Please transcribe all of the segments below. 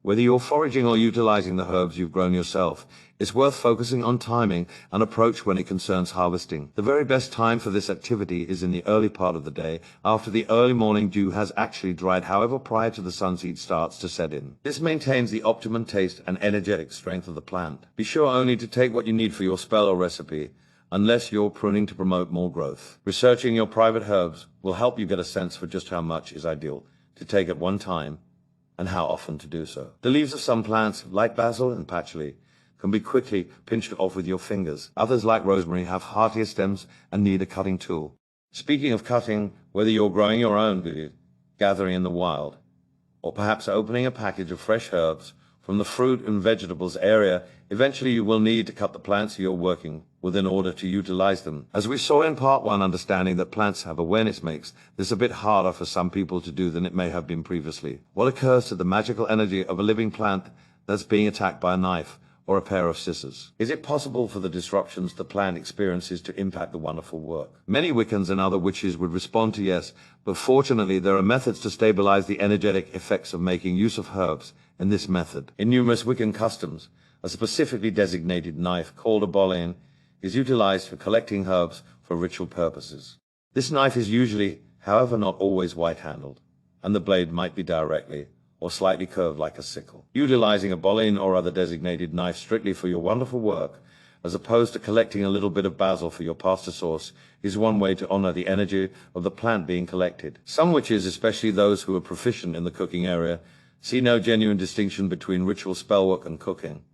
Whether you're foraging or utilizing the herbs you've grown yourself, it's worth focusing on timing and approach when it concerns harvesting. The very best time for this activity is in the early part of the day, after the early morning dew has actually dried, however prior to the sun's heat starts to set in. This maintains the optimum taste and energetic strength of the plant. Be sure only to take what you need for your spell or recipe, unless you're pruning to promote more growth. Researching your private herbs will help you get a sense for just how much is ideal to take at one time, and how often to do so. The leaves of some plants, like basil and patchouli, can be quickly pinched off with your fingers. Others, like rosemary, have heartier stems and need a cutting tool. Speaking of cutting, whether you're growing your own, gathering in the wild, or perhaps opening a package of fresh herbs from the fruit and vegetables area, eventually you will need to cut the plants you're working with in order to utilize them. As we saw in part 1, understanding that plants have awareness makes this a bit harder for some people to do than it may have been previously. What occurs to the magical energy of a living plant that's being attacked by a knife or a pair of scissors? Is it possible for the disruptions the plant experiences to impact the wonderful work? Many Wiccans and other witches would respond to yes, but fortunately there are methods to stabilize the energetic effects of making use of herbs in this method. In numerous Wiccan customs, a specifically designated knife called a boleyn is utilized for collecting herbs for ritual purposes. This knife is usually, however not always, white-handled, and the blade might be directly or slightly curved like a sickle. Utilizing a boleyn or other designated knife strictly for your wonderful work, as opposed to collecting a little bit of basil for your pasta sauce, is one way to honor the energy of the plant being collected. Some witches, especially those who are proficient in the cooking area, see no genuine distinction between ritual spellwork and cooking,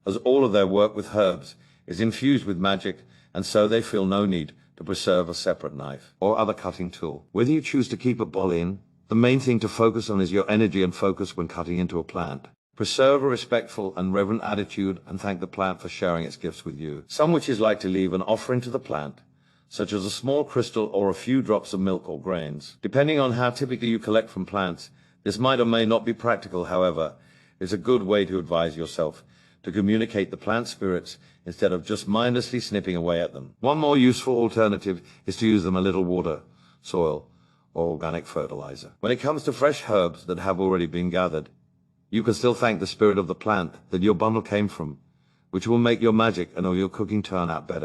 as all of their work with herbs is infused with magic, and so they feel no need to preserve a separate knife or other cutting tool. Whether you choose to keep a boleyn, the main thing to focus on is your energy and focus when cutting into a plant. Preserve a respectful and reverent attitude and thank the plant for sharing its gifts with you. Some witches like to leave an offering to the plant, such as a small crystal or a few drops of milk or grains. Depending on how typically you collect from plants, this might or may not be practical. However, it's a good way to advise yourself to communicate the plant spirits instead of just mindlessly snipping away at them. One more useful alternative is to use them a little water, soil, or organic fertilizer. When it comes to fresh herbs that have already been gathered, you can still thank the spirit of the plant that your bundle came from, which will make your magic and all your cooking turn out better.